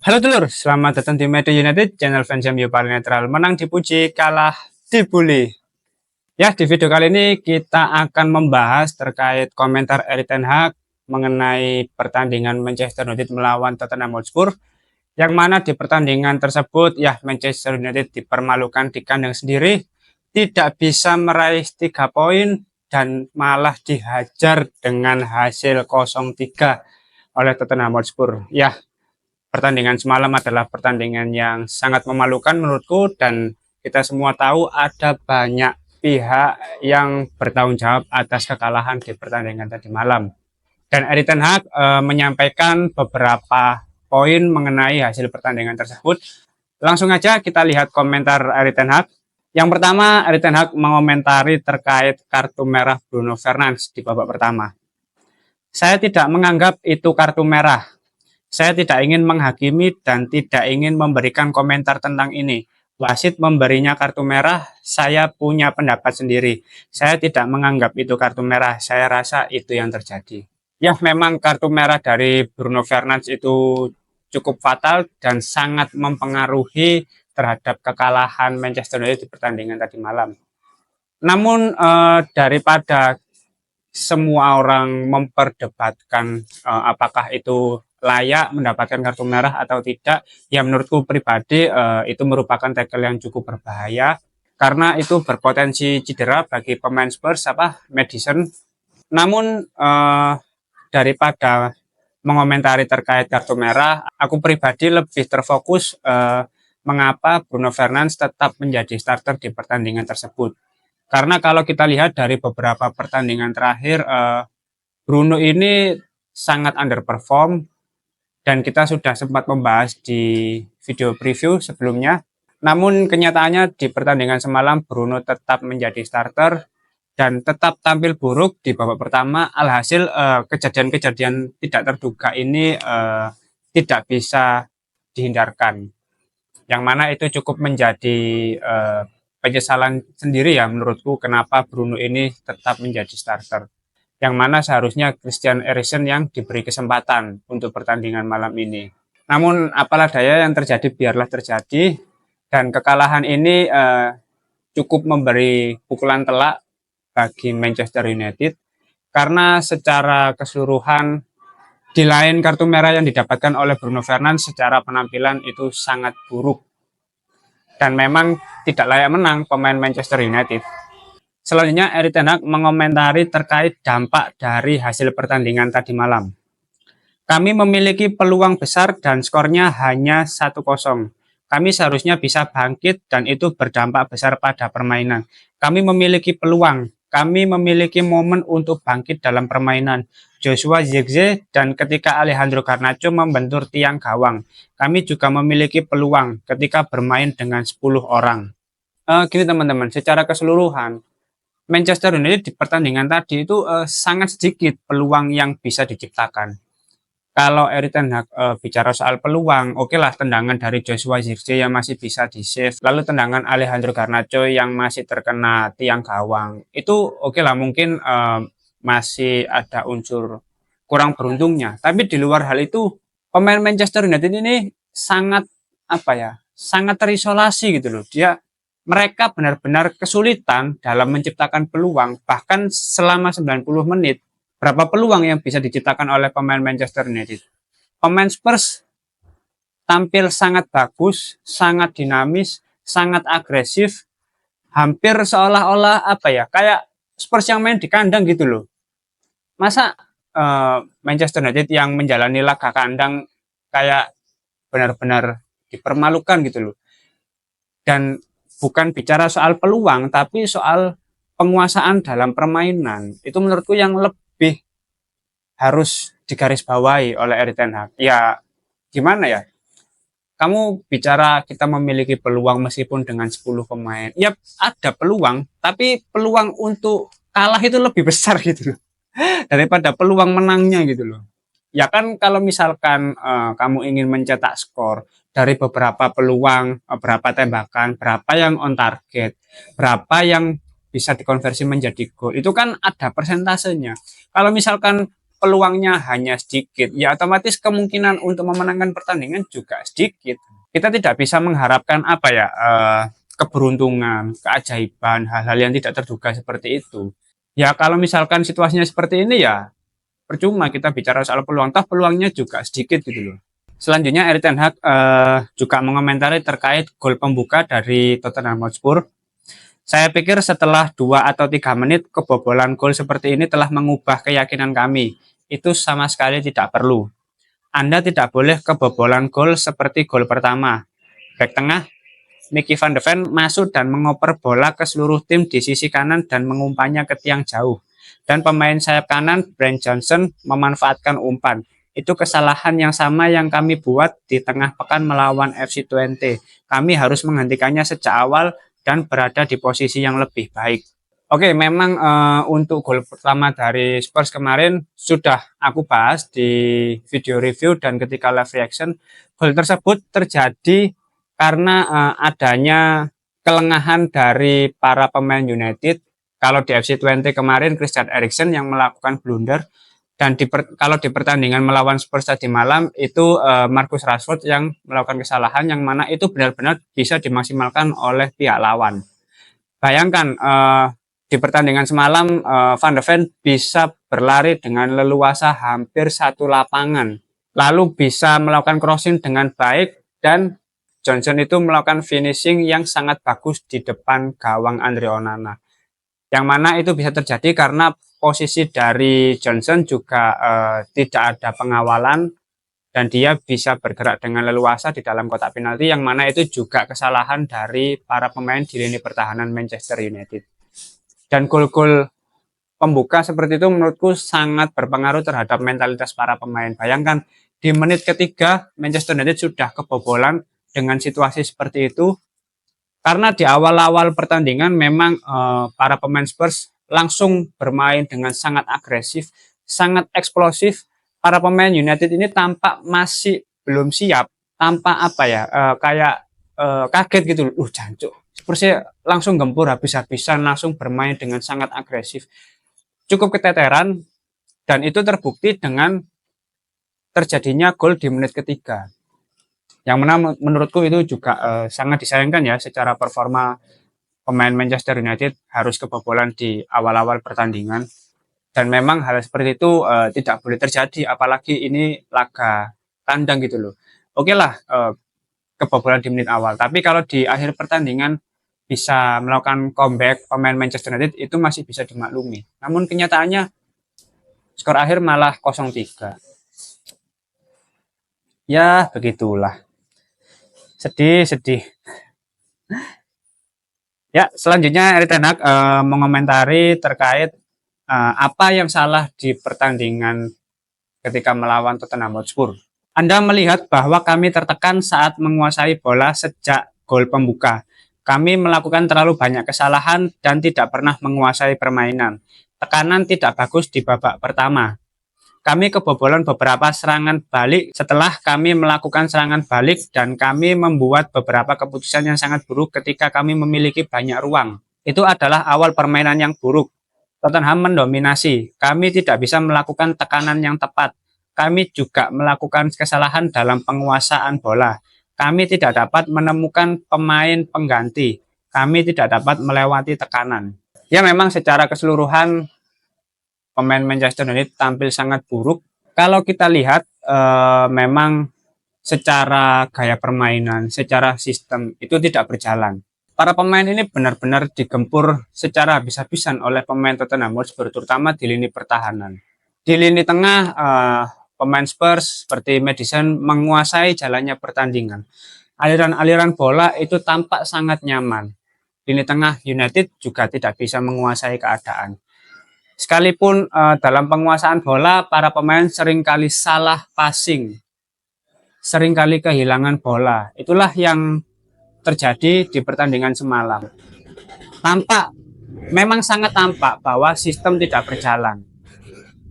Halo dulur, selamat datang di Media United, channel fans MU paling netral. Menang dipuji, kalah dibully. Ya, di video kali ini kita akan membahas terkait komentar Erik ten Hag mengenai pertandingan Manchester United melawan Tottenham Hotspur, yang mana di pertandingan tersebut ya Manchester United dipermalukan di kandang sendiri, tidak bisa meraih 3 poin dan malah dihajar dengan hasil 0-3 oleh Tottenham Hotspur. Ya, pertandingan semalam adalah pertandingan yang sangat memalukan menurutku, dan kita semua tahu ada banyak pihak yang bertanggung jawab atas kekalahan di pertandingan tadi malam. Dan Erik ten Hag menyampaikan beberapa poin mengenai hasil pertandingan tersebut. Langsung aja kita lihat komentar Erik ten Hag. Yang pertama, Erik ten Hag mengomentari terkait kartu merah Bruno Fernandes di babak pertama. Saya tidak menganggap itu kartu merah. Saya tidak ingin menghakimi dan tidak ingin memberikan komentar tentang ini. Wasit memberinya kartu merah, saya punya pendapat sendiri. Saya tidak menganggap itu kartu merah, saya rasa itu yang terjadi. Ya, memang kartu merah dari Bruno Fernandes itu cukup fatal dan sangat mempengaruhi terhadap kekalahan Manchester United di pertandingan tadi malam. Namun daripada semua orang memperdebatkan apakah itu layak mendapatkan kartu merah atau tidak, ya menurutku pribadi itu merupakan tackle yang cukup berbahaya karena itu berpotensi cedera bagi pemain Spurs Maddison. Namun daripada mengomentari terkait kartu merah, aku pribadi lebih terfokus mengapa Bruno Fernandes tetap menjadi starter di pertandingan tersebut. Karena kalau kita lihat dari beberapa pertandingan terakhir, Bruno ini sangat underperform, dan kita sudah sempat membahas di video preview sebelumnya. Namun kenyataannya di pertandingan semalam Bruno tetap menjadi starter dan tetap tampil buruk di babak pertama. Alhasil kejadian-kejadian tidak terduga ini tidak bisa dihindarkan. Yang mana itu cukup menjadi penyesalan sendiri ya menurutku, kenapa Bruno ini tetap menjadi starter. Yang mana seharusnya Christian Eriksen yang diberi kesempatan untuk pertandingan malam ini. Namun apalah daya, yang terjadi biarlah terjadi, dan kekalahan ini cukup memberi pukulan telak bagi Manchester United, karena secara keseluruhan di lain kartu merah yang didapatkan oleh Bruno Fernandes, secara penampilan itu sangat buruk dan memang tidak layak menang pemain Manchester United. Selanjutnya, Erik ten Hag mengomentari terkait dampak dari hasil pertandingan tadi malam. Kami memiliki peluang besar dan skornya hanya 1-0. Kami seharusnya bisa bangkit dan itu berdampak besar pada permainan. Kami memiliki peluang, kami memiliki momen untuk bangkit dalam permainan. Joshua Zirkzee dan ketika Alejandro Garnacho membentur tiang gawang. Kami juga memiliki peluang ketika bermain dengan 10 orang. Gini teman-teman, secara keseluruhan Manchester United di pertandingan tadi itu sangat sedikit peluang yang bisa diciptakan. Kalau Erik ten Hag bicara soal peluang, oke lah, tendangan dari Joshua Zirkzee yang masih bisa di-save, lalu tendangan Alejandro Garnacho yang masih terkena tiang gawang, itu oke lah, mungkin masih ada unsur kurang beruntungnya. Tapi di luar hal itu, pemain Manchester United ini sangat sangat terisolasi gitu loh. Mereka benar-benar kesulitan dalam menciptakan peluang, bahkan selama 90 menit, berapa peluang yang bisa diciptakan oleh pemain Manchester United. Pemain Spurs tampil sangat bagus, sangat dinamis, sangat agresif, hampir seolah-olah kayak Spurs yang main di kandang gitu loh. Masa Manchester United yang menjalani laga kandang kayak benar-benar dipermalukan gitu loh. Dan bukan bicara soal peluang, tapi soal penguasaan dalam permainan. Itu menurutku yang lebih harus digarisbawahi oleh Erik ten Hag. Ya, gimana ya? Kamu bicara kita memiliki peluang meskipun dengan 10 pemain. Ya, ada peluang, tapi peluang untuk kalah itu lebih besar gitu loh. Daripada peluang menangnya gitu loh. Ya kan, kalau misalkan kamu ingin mencetak skor dari beberapa peluang, berapa tembakan, berapa yang on target, berapa yang bisa dikonversi menjadi gol, itu kan ada persentasenya. Kalau misalkan peluangnya hanya sedikit, ya otomatis kemungkinan untuk memenangkan pertandingan juga sedikit. Kita tidak bisa mengharapkan apa ya, keberuntungan, keajaiban, hal-hal yang tidak terduga seperti itu. Ya kalau misalkan situasinya seperti ini ya percuma kita bicara soal peluang, toh peluangnya juga sedikit gitu loh. Selanjutnya Erik ten Hag juga mengomentari terkait gol pembuka dari Tottenham Hotspur. Saya pikir setelah 2 atau 3 menit kebobolan gol seperti ini telah mengubah keyakinan kami. Itu sama sekali tidak perlu. Anda tidak boleh kebobolan gol seperti gol pertama. Back tengah, Mickey van de Ven masuk dan mengoper bola ke seluruh tim di sisi kanan dan mengumpannya ke tiang jauh. Dan pemain sayap kanan, Brent Johnson, memanfaatkan umpan. Itu kesalahan yang sama yang kami buat di tengah pekan melawan FC Twente. Kami harus menghentikannya sejak awal dan berada di posisi yang lebih baik. Oke, memang untuk gol pertama dari Spurs kemarin sudah aku bahas di video review dan ketika live reaction. Gol tersebut terjadi karena adanya kelengahan dari para pemain United. Kalau di FC Twente kemarin Christian Eriksen yang melakukan blunder, dan kalau di pertandingan melawan Spurs tadi malam itu Marcus Rashford yang melakukan kesalahan yang mana itu benar-benar bisa dimaksimalkan oleh pihak lawan. Bayangkan di pertandingan semalam Van de Ven bisa berlari dengan leluasa hampir satu lapangan, lalu bisa melakukan crossing dengan baik, dan Johnson itu melakukan finishing yang sangat bagus di depan gawang Andre Onana. Yang mana itu bisa terjadi karena posisi dari Johnson juga tidak ada pengawalan dan dia bisa bergerak dengan leluasa di dalam kotak penalti, yang mana itu juga kesalahan dari para pemain di lini pertahanan Manchester United. Dan gol-gol pembuka seperti itu menurutku sangat berpengaruh terhadap mentalitas para pemain. Bayangkan di menit ketiga Manchester United sudah kebobolan dengan situasi seperti itu. Karena di awal-awal pertandingan memang para pemain Spurs langsung bermain dengan sangat agresif, sangat eksplosif. Para pemain United ini tampak masih belum siap, tampak apa ya, kayak kaget gitu. Jancuk. Spurs langsung gempur habis-habisan, langsung bermain dengan sangat agresif. Cukup keteteran, dan itu terbukti dengan terjadinya gol di menit ketiga. Yang mana menurutku itu juga sangat disayangkan ya, secara performa pemain Manchester United harus kebobolan di awal-awal pertandingan. Dan memang hal seperti itu tidak boleh terjadi, apalagi ini laga kandang gitu loh. Oke lah, kebobolan di menit awal, tapi kalau di akhir pertandingan bisa melakukan comeback pemain Manchester United itu masih bisa dimaklumi. Namun kenyataannya skor akhir malah 0-3. Ya begitulah. Sedih. Ya, selanjutnya Erik ten Hag mengomentari terkait apa yang salah di pertandingan ketika melawan Tottenham Hotspur. Anda melihat bahwa kami tertekan saat menguasai bola sejak gol pembuka. Kami melakukan terlalu banyak kesalahan dan tidak pernah menguasai permainan. Tekanan tidak bagus di babak pertama. Kami kebobolan beberapa serangan balik setelah kami melakukan serangan balik, dan kami membuat beberapa keputusan yang sangat buruk ketika kami memiliki banyak ruang. Itu adalah awal permainan yang buruk. Tottenham mendominasi. Kami tidak bisa melakukan tekanan yang tepat. Kami juga melakukan kesalahan dalam penguasaan bola. Kami tidak dapat menemukan pemain pengganti. Kami tidak dapat melewati tekanan. Ya memang secara keseluruhan pemain Manchester United tampil sangat buruk. Kalau kita lihat memang secara gaya permainan, secara sistem itu tidak berjalan. Para pemain ini benar-benar digempur secara habis-habisan oleh pemain Tottenham Hotspur, terutama di lini pertahanan. Di lini tengah pemain Spurs seperti Maddison menguasai jalannya pertandingan. Aliran-aliran bola itu tampak sangat nyaman. Lini tengah United juga tidak bisa menguasai keadaan. Sekalipun dalam penguasaan bola, para pemain seringkali salah passing, seringkali kehilangan bola. Itulah yang terjadi di pertandingan semalam. Memang sangat tampak bahwa sistem tidak berjalan.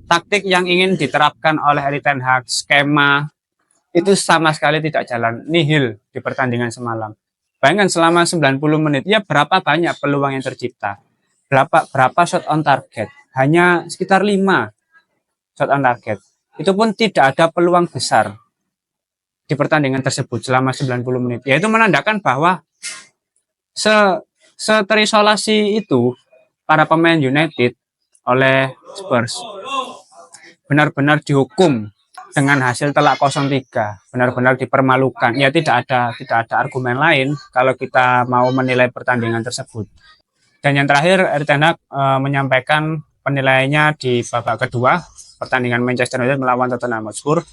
Taktik yang ingin diterapkan oleh Erik ten Hag, skema, itu sama sekali tidak jalan, nihil di pertandingan semalam. Bayangkan selama 90 menit, ya berapa banyak peluang yang tercipta, berapa shot on target, hanya sekitar 5. shot on target. Itu pun tidak ada peluang besar di pertandingan tersebut selama 90 menit. Yaitu menandakan bahwa terisolasi itu para pemain United oleh Spurs benar-benar dihukum dengan hasil telak 0-3, benar-benar dipermalukan. Ya tidak ada argumen lain kalau kita mau menilai pertandingan tersebut. Dan yang terakhir, Erik ten Hag menyampaikan penilaiannya di babak kedua pertandingan Manchester United melawan Tottenham Hotspur.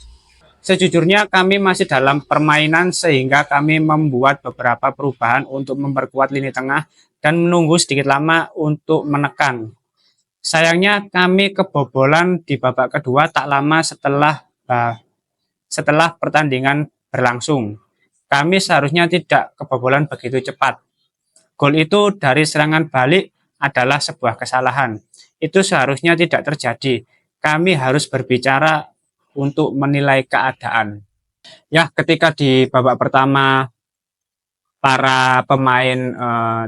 Sejujurnya kami masih dalam permainan sehingga kami membuat beberapa perubahan untuk memperkuat lini tengah dan menunggu sedikit lama untuk menekan. Sayangnya kami kebobolan di babak kedua tak lama setelah pertandingan berlangsung. Kami seharusnya tidak kebobolan begitu cepat. Gol itu dari serangan balik adalah sebuah kesalahan. Itu seharusnya tidak terjadi. Kami harus berbicara untuk menilai keadaan. Ya, ketika di babak pertama para pemain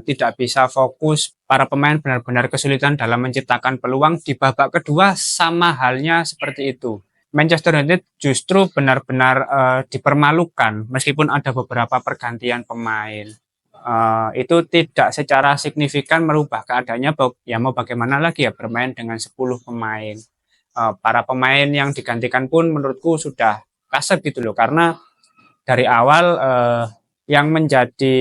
tidak bisa fokus, para pemain benar-benar kesulitan dalam menciptakan peluang, di babak kedua sama halnya seperti itu. Manchester United justru benar-benar dipermalukan meskipun ada beberapa pergantian pemain. Itu tidak secara signifikan merubah keadaannya, ya mau bagaimana lagi ya bermain dengan 10 pemain. Para pemain yang digantikan pun menurutku sudah kasar gitu loh, karena dari awal yang menjadi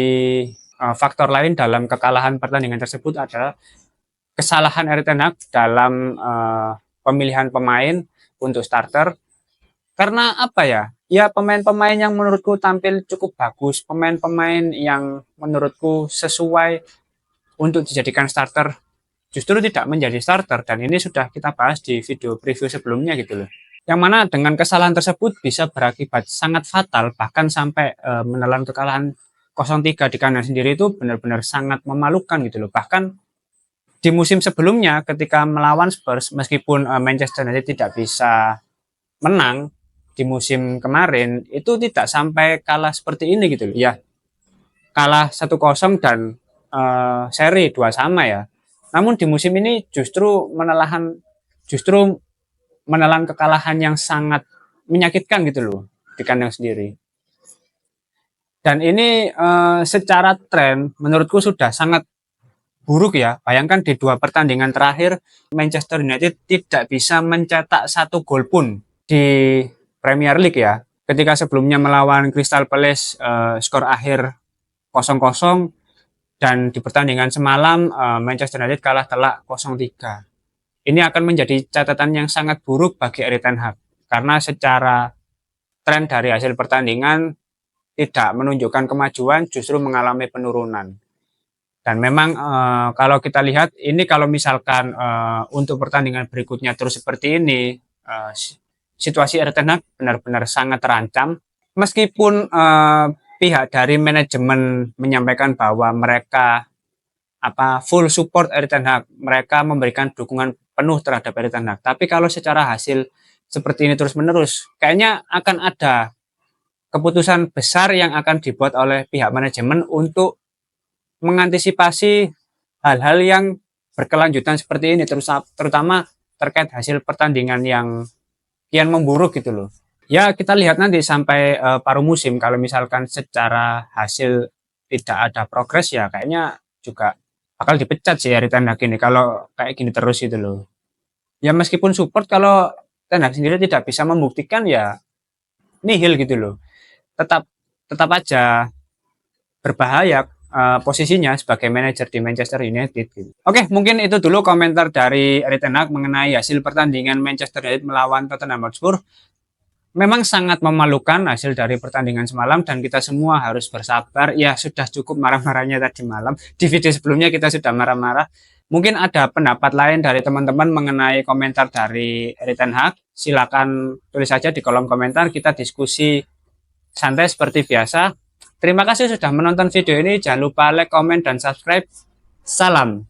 faktor lain dalam kekalahan pertandingan tersebut adalah kesalahan Erik ten Hag dalam pemilihan pemain untuk starter. Karena apa ya? Ya pemain-pemain yang menurutku tampil cukup bagus, pemain-pemain yang menurutku sesuai untuk dijadikan starter justru tidak menjadi starter, dan ini sudah kita bahas di video preview sebelumnya gitu loh. Yang mana dengan kesalahan tersebut bisa berakibat sangat fatal, bahkan sampai menelan kekalahan 0-3 di kandang sendiri itu benar-benar sangat memalukan gitu loh. Bahkan di musim sebelumnya ketika melawan Spurs, meskipun Manchester United tidak bisa menang di musim kemarin, itu tidak sampai kalah seperti ini gitu loh. Ya, kalah 1-0 dan seri 2 sama ya. Namun di musim ini justru menelan kekalahan yang sangat menyakitkan gitu loh di kandang sendiri. Dan ini secara tren menurutku sudah sangat buruk ya. Bayangkan di 2 pertandingan terakhir Manchester United tidak bisa mencetak 1 gol pun di Premier League ya. Ketika sebelumnya melawan Crystal Palace skor akhir 0-0, dan di pertandingan semalam Manchester United kalah telak 0-3. Ini akan menjadi catatan yang sangat buruk bagi Erik ten Hag, karena secara tren dari hasil pertandingan tidak menunjukkan kemajuan, justru mengalami penurunan. Dan memang kalau kita lihat ini, kalau misalkan untuk pertandingan berikutnya terus seperti ini, situasi Erik ten Hag benar-benar sangat terancam. Meskipun pihak dari manajemen menyampaikan bahwa mereka full support Erik ten Hag, mereka memberikan dukungan penuh terhadap Erik ten Hag. Tapi kalau secara hasil seperti ini terus-menerus, kayaknya akan ada keputusan besar yang akan dibuat oleh pihak manajemen untuk mengantisipasi hal-hal yang berkelanjutan seperti ini, terutama terkait hasil pertandingan yang kian memburuk gitu loh. Ya kita lihat nanti sampai paruh musim, kalau misalkan secara hasil tidak ada progres, ya kayaknya juga bakal dipecat sih Erik ten Hag ini kalau kayak gini terus gitu loh. Ya meskipun support, kalau ten Hag sendiri tidak bisa membuktikan, ya nihil gitu loh. Tetap aja berbahaya posisinya sebagai manajer di Manchester United gitu. Oke, mungkin itu dulu komentar dari Erik ten Hag mengenai hasil pertandingan Manchester United melawan Tottenham Hotspur. Memang sangat memalukan hasil dari pertandingan semalam, dan kita semua harus bersabar. Ya sudah cukup marah-marahnya tadi malam. Di video sebelumnya kita sudah marah-marah. Mungkin ada pendapat lain dari teman-teman mengenai komentar dari Erik ten Hag. Silakan tulis saja di kolom komentar, kita diskusi santai seperti biasa. Terima kasih sudah menonton video ini. Jangan lupa like, komen, dan subscribe. Salam.